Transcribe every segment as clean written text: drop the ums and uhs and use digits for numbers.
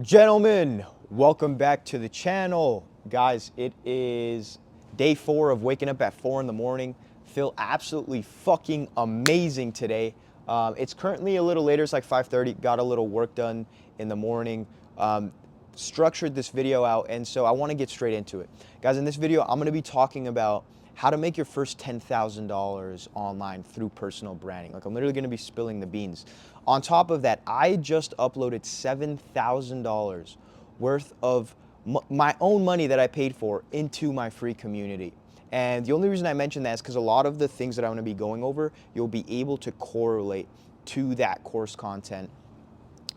Gentlemen, welcome back to the channel. Guys, it is day 4 of waking up at 4 in the morning. Feel absolutely fucking amazing today. It's currently a little later, it's like 5:30. Got a little work done in the morning. Structured this video out, and so I want to get straight into it. Guys, in this video, I'm going to be talking about how to make your first $10,000 online through personal branding. Like, I'm literally going to be spilling the beans. On top of that, I just uploaded $7,000 worth of my own money that I paid for into my free community. And the only reason I mention that is because a lot of the things that I'm going to be going over, you'll be able to correlate to that course content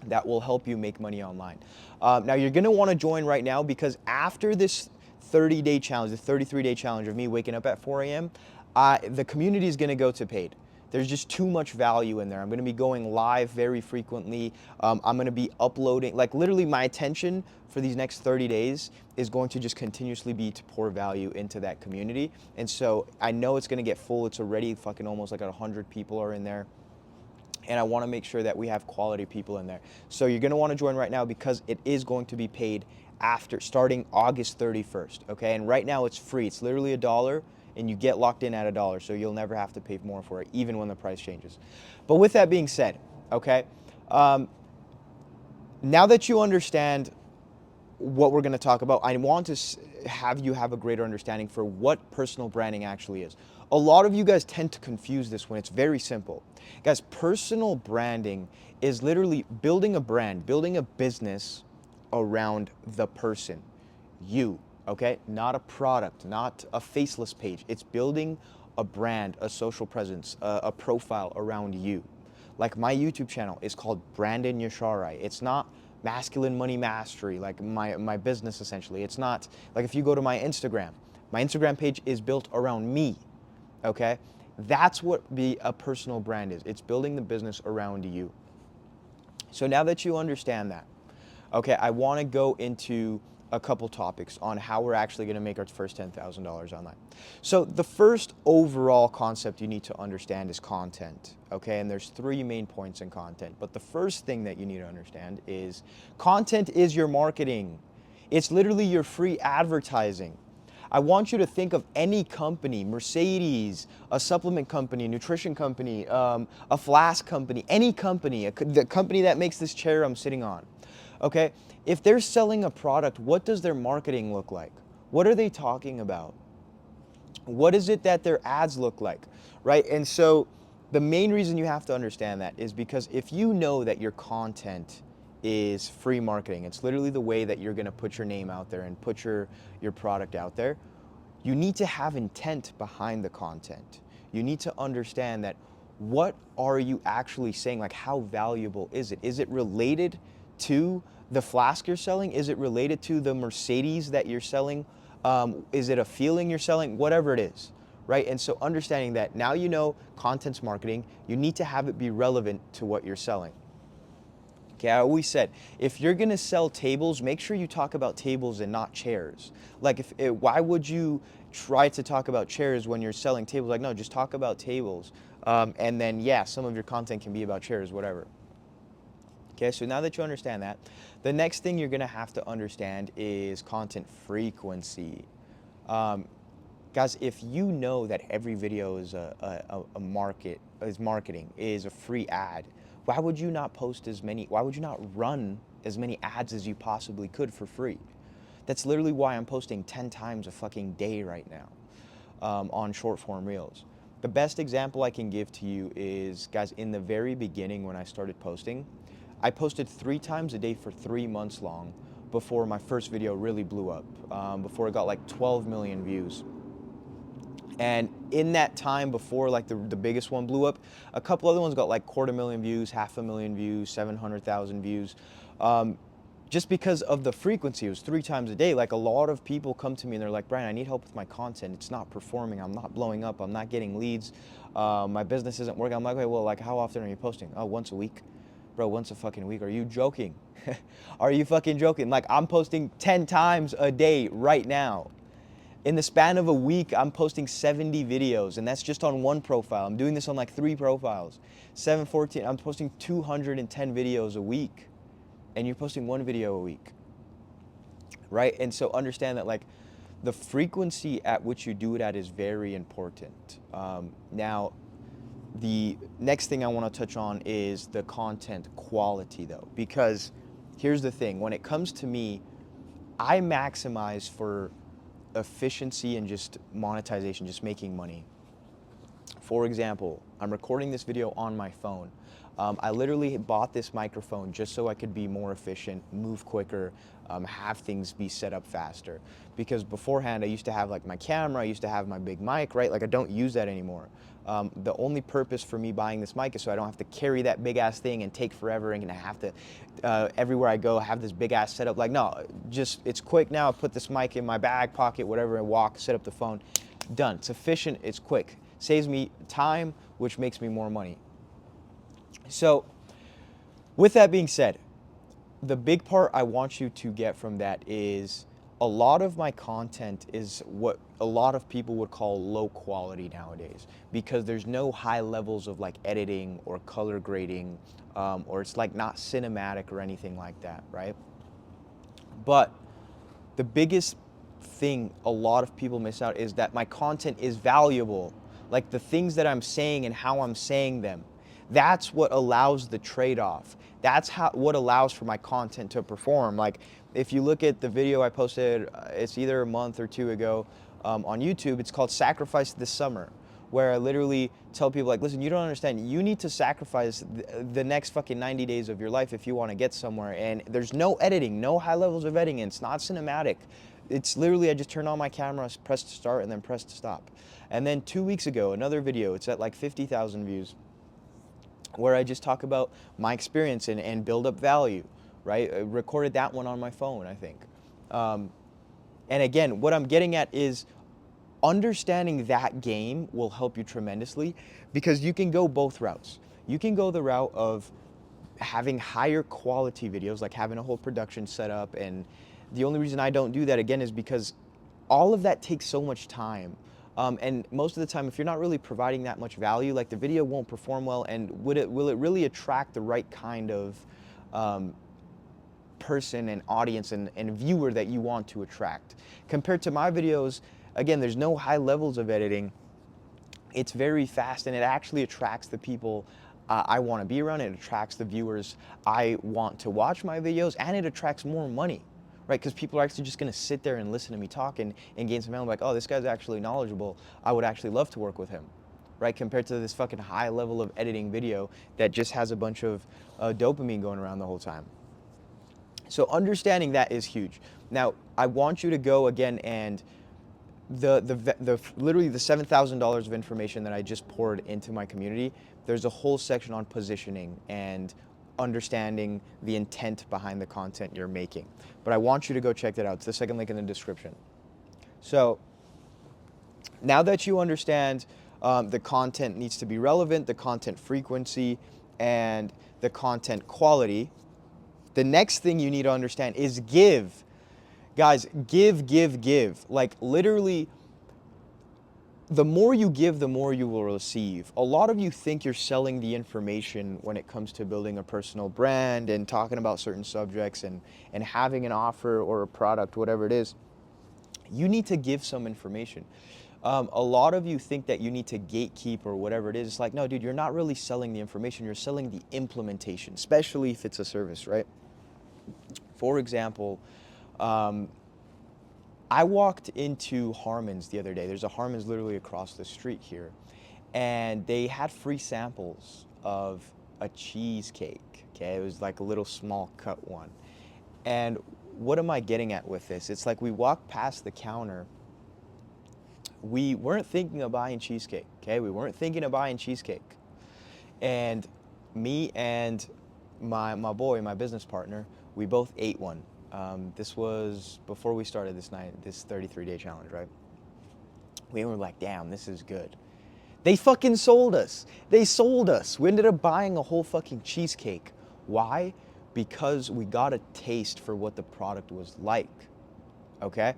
that will help you make money online. Now, you're going to want to join right now, because after this 30-day challenge, the 33-day challenge of me waking up at 4 a.m., the community is going to go to paid. There's just too much value in there. I'm going to be going live very frequently. I'm going to be uploading, like, literally my attention for these next 30 days is going to just continuously be to pour value into that community. And so I know it's going to get full. It's already fucking almost like 100 people are in there. And I want to make sure that we have quality people in there. So you're going to want to join right now, because it is going to be paid after starting August 31st. Okay, and right now it's free. It's literally $1, and you get locked in at $1, so you'll never have to pay more for it, even when the price changes. But with that being said, okay, now that you understand what we're going to talk about, I want to have you have a greater understanding for what personal branding actually is. A lot of you guys tend to confuse this when it's very simple. Guys, personal branding is literally building a brand, building a business around the person, you, okay? Not a product, not a faceless page. It's building a brand, a social presence, a profile around you. Like, my YouTube channel is called Brandon Yasharai. It's not Masculine Money Mastery, like my business essentially. It's not, like, if you go to my Instagram page is built around me, okay? That's what a personal brand is. It's building the business around you. So now that you understand that, okay, I want to go into a couple topics on how we're actually going to make our first $10,000 online. So the first overall concept you need to understand is content, okay? And there's 3 main points in content. But the first thing that you need to understand is content is your marketing. It's literally your free advertising. I want you to think of any company, Mercedes, a supplement company, a nutrition company, a flask company, any company, the company that makes this chair I'm sitting on. Okay, if they're selling a product, what does their marketing look like? What are they talking about? What is it that their ads look like, right? And so the main reason you have to understand that is because if you know that your content is free marketing, it's literally the way that you're going to put your name out there and put your product out there, you need to have intent behind the content. You need to understand that what are you actually saying? Like, how valuable is it? Is it related to the flask you're selling? Is it related to the Mercedes that you're selling? Is it a feeling you're selling? Whatever it is, right? And so understanding that now you know content's marketing, you need to have it be relevant to what you're selling. Okay, I always said, if you're gonna sell tables, make sure you talk about tables and not chairs. Like, why would you try to talk about chairs when you're selling tables? Like, no, just talk about tables. And then, yeah, some of your content can be about chairs, whatever. Okay, so now that you understand that, the next thing you're gonna have to understand is content frequency. Guys, if you know that every video is marketing, is a free ad, why would you not why would you not run as many ads as you possibly could for free? That's literally why I'm posting 10 times a fucking day right now on short form reels. The best example I can give to you is, guys, in the very beginning when I started posting, I posted 3 times a day for 3 months long before my first video really blew up, before it got like 12 million views. And in that time before, like, the biggest one blew up, a couple other ones got like 250,000 views, 500,000 views, 700,000 views. Just because of the frequency, it was 3 times a day. Like, a lot of people come to me and they're like, Brian, I need help with my content. It's not performing. I'm not blowing up. I'm not getting leads. My business isn't working. I'm like, okay, well, like, how often are you posting? Oh, once a week. Bro, once a fucking week. Are you joking? Are you fucking joking? Like, I'm posting 10 times a day right now. In the span of a week, I'm posting 70 videos, and that's just on one profile. I'm doing this on like 3 profiles. 7, 14, I'm posting 210 videos a week. and you're posting one video a week, right? And so understand that like the frequency at which you do it at is very important. Now, the next thing I want to touch on is the content quality though, because here's the thing, when it comes to me, I maximize for efficiency and just monetization, just making money. For example, I'm recording this video on my phone. I literally bought this microphone just so I could be more efficient, move quicker, have things be set up faster. Because beforehand, I used to have like my camera, I used to have my big mic, right? Like I don't use that anymore. The only purpose for me buying this mic is so I don't have to carry that big ass thing and take forever and have to, everywhere I go, have this big ass setup. Like no, just it's quick now. I put this mic in my bag, pocket, whatever, and walk, set up the phone, done. It's efficient, it's quick. Saves me time, which makes me more money. So with that being said, the big part I want you to get from that is a lot of my content is what a lot of people would call low quality nowadays, because there's no high levels of like editing or color grading, or it's like not cinematic or anything like that, right? But the biggest thing a lot of people miss out is that my content is valuable. Like the things that I'm saying and how I'm saying them. That's what allows the trade-off. That's what allows for my content to perform. Like if you look at the video I posted, it's either a month or two ago on YouTube, it's called Sacrifice This Summer, where I literally tell people like, listen, you don't understand. You need to sacrifice the next fucking 90 days of your life if you want to get somewhere. And there's no editing, no high levels of editing. It's not cinematic. It's literally, I just turn on my camera, press to start, and then press to stop. And then 2 weeks ago, another video, it's at like 50,000 views, where I just talk about my experience and build up value, right? I recorded that one on my phone, I think. And again, what I'm getting at is understanding that game will help you tremendously, because you can go both routes. You can go the route of having higher quality videos, like having a whole production set up, and the only reason I don't do that, again, is because all of that takes so much time. And most of the time, if you're not really providing that much value, like the video won't perform well, and will it really attract the right kind of person and audience and viewer that you want to attract? Compared to my videos, again, there's no high levels of editing. It's very fast, and it actually attracts the people I want to be around. It attracts the viewers I want to watch my videos, and it attracts more money. Right, because people are actually just going to sit there and listen to me talk and gain some value. Like, oh, this guy's actually knowledgeable. I would actually love to work with him, right? Compared to this fucking high level of editing video that just has a bunch of dopamine going around the whole time. So understanding that is huge. Now, I want you to go again, and literally the $7,000 of information that I just poured into my community, there's a whole section on positioning and understanding the intent behind the content you're making. But I want you to go check that out. It's the second link in the description. So now that you understand the content needs to be relevant, the content frequency, and the content quality, the next thing you need to understand is give. Guys, give. Like literally, the more you give, the more you will receive. A lot of you think you're selling the information when it comes to building a personal brand and talking about certain subjects and having an offer or a product, whatever it is. You need to give some information. A lot of you think that you need to gatekeep or whatever it is. It's like, no, dude, you're not really selling the information. You're selling the implementation, especially if it's a service, right? For example, I walked into Harmon's the other day. There's a Harmon's literally across the street here. And they had free samples of a cheesecake, okay? It was like a little small cut one. And what am I getting at with this? It's like we walked past the counter. We weren't thinking of buying cheesecake, okay? We weren't thinking of buying cheesecake. And me and my boy, my business partner, we both ate one. This was before we started this 33-day challenge, right? We were like, damn, this is good. They fucking sold us. They sold us. We ended up buying a whole fucking cheesecake. Why? Because we got a taste for what the product was like, okay?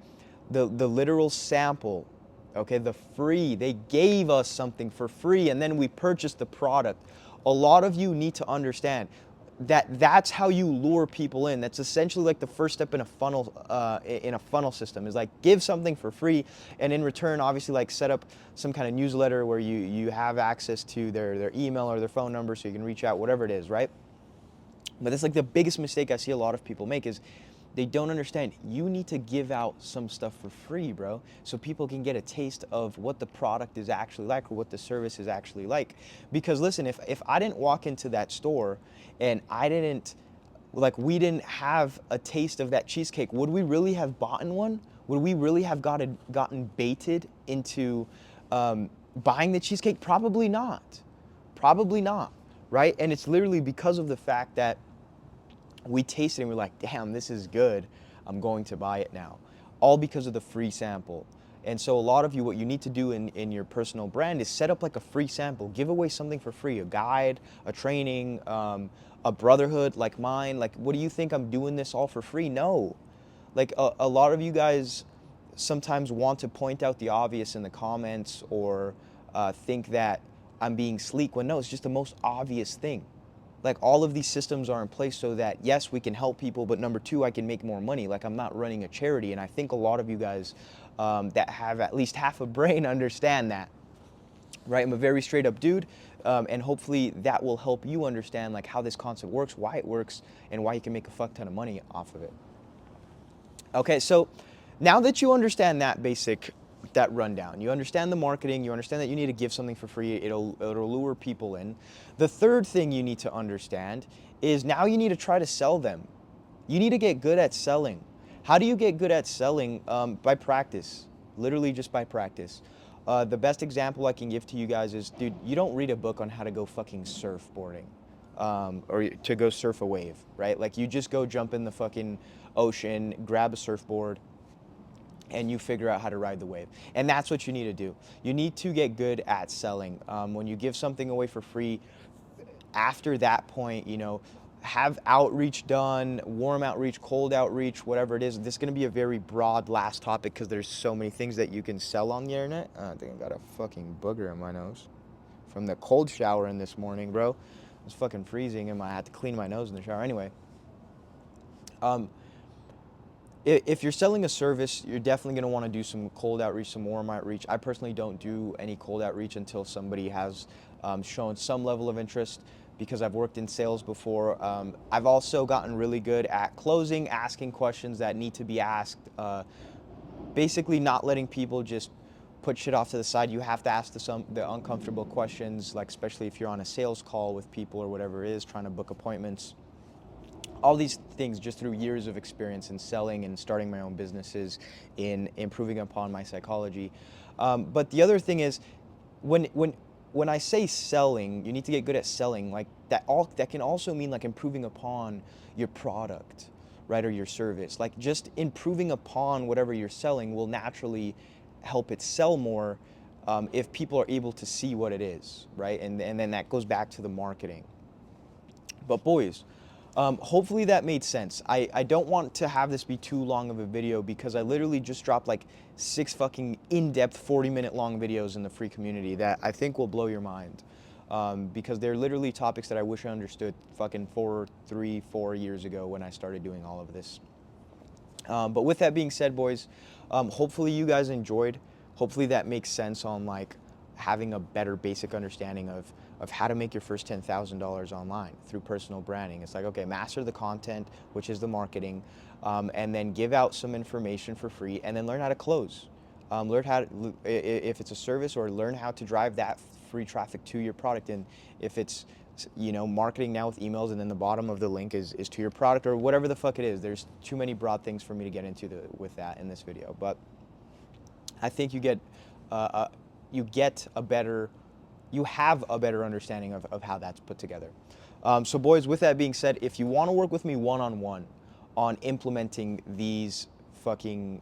The literal sample, okay? The free, they gave us something for free and then we purchased the product. A lot of you need to understand, That's how you lure people in. That's essentially like the first step in a funnel system, is like give something for free, and in return, obviously, like set up some kind of newsletter where you have access to their email or their phone number, so you can reach out, whatever it is, right? But that's like the biggest mistake I see a lot of people make, is they don't understand you need to give out some stuff for free, bro, so people can get a taste of what the product is actually like or what the service is actually like. Because listen, if I didn't walk into that store and I didn't, like, we didn't have a taste of that cheesecake, would we really have bought one? Would we really have gotten baited into buying the cheesecake? Probably not. Probably not, right? And it's literally because of the fact that we tasted it and we're like, damn, this is good. I'm going to buy it now. All because of the free sample. And so a lot of you, what you need to do in your personal brand is set up like a free sample. Give away something for free, a guide, a training, a brotherhood like mine. Like, what do you think, I'm doing this all for free? No. Like a lot of you guys sometimes want to point out the obvious in the comments, or think that I'm being sleek, when no, it's just the most obvious thing. Like, all of these systems are in place so that, yes, we can help people, but number two, I can make more money. Like, I'm not running a charity. And I think a lot of you guys that have at least half a brain understand that, right? I'm a very straight up dude, and hopefully that will help you understand like how this concept works, why it works, and why you can make a fuck ton of money off of it. Okay, so now that you understand that rundown, you understand the marketing, you understand that you need to give something for free, it'll lure people in. The third thing you need to understand is now you need to try to sell them. You need to get good at selling. How do you get good at selling? By practice, literally just by practice. The best example I can give to you guys is, dude, you don't read a book on how to go fucking surfboarding. Or to go surf a wave, right? Like, you just go jump in the fucking ocean, grab a surfboard, and you figure out how to ride the wave. And that's what you need to do. You need to get good at selling. When you give something away for free, after that point, have outreach done, warm outreach, cold outreach, whatever it is. This is going to be a very broad last topic because there's so many things that you can sell on the internet. I think I got a fucking booger in my nose from the cold shower in this morning, bro. It was fucking freezing and I had to clean my nose in the shower. Anyway, if you're selling a service, you're definitely going to want to do some cold outreach, some warm outreach. I personally don't do any cold outreach until somebody has shown some level of interest, because I've worked in sales before. I've also gotten really good at closing, asking questions that need to be asked, basically not letting people just put shit off to the side. You have to ask the uncomfortable questions, like especially if you're on a sales call with people or whatever it is, trying to book appointments. All these things just through years of experience in selling and starting my own businesses, in improving upon my psychology. But the other thing is, when I say selling, you need to get good at selling. Like that can also mean like improving upon your product, right, or your service. Like, just improving upon whatever you're selling will naturally help it sell more, if people are able to see what it is, right? And then that goes back to the marketing. But boys, hopefully that made sense. I don't want to have this be too long of a video, because I literally just dropped like 6 fucking in-depth 40-minute long videos in the free community that I think will blow your mind. Because they're literally topics that I wish I understood fucking 4 years ago when I started doing all of this. But with that being said, boys, hopefully you guys enjoyed. Hopefully that makes sense on like having a better basic understanding of how to make your first $10,000 online through personal branding. It's like, okay, master the content, which is the marketing, and then give out some information for free, and then learn how to close. Learn how to, if it's a service, or learn how to drive that free traffic to your product. And if it's, marketing now with emails, and then the bottom of the link is to your product, or whatever the fuck it is. There's too many broad things for me to get into with that in this video. But I think you have a better understanding of how that's put together. So boys, with that being said, if you want to work with me one-on-one on implementing these fucking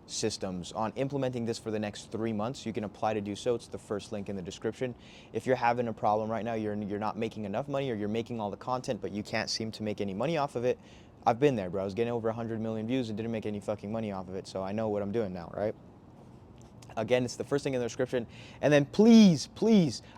systems, on implementing this for the next 3 months, you can apply to do so. It's the first link in the description. If you're having a problem right now, you're not making enough money, or you're making all the content but you can't seem to make any money off of it, I've been there, bro. I was getting over 100 million views and didn't make any fucking money off of it, so I know what I'm doing now, right? Again, it's the first thing in the description. And then please,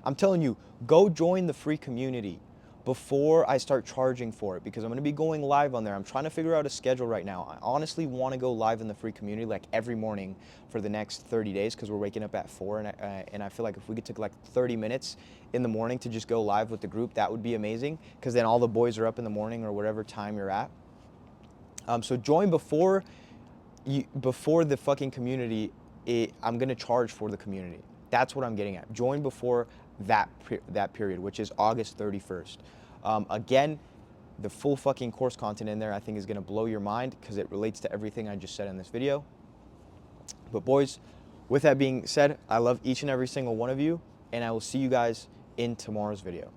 I'm telling you, go join the free community. before I start charging for it, because I'm going to be going live on there. I'm trying to figure out a schedule right now. I honestly want to go live in the free community like every morning for the next 30 days, because we're waking up at 4, and I feel like if we could take like 30 minutes in the morning to just go live with the group, that would be amazing, because then all the boys are up in the morning or whatever time you're at. So join before the fucking community. I'm going to charge for the community. That's what I'm getting at. Join before that period, which is August 31st. Again, the full fucking course content in there I think is going to blow your mind, because it relates to everything I just said in this video. But boys, with that being said, I love each and every single one of you, and I will see you guys in tomorrow's video.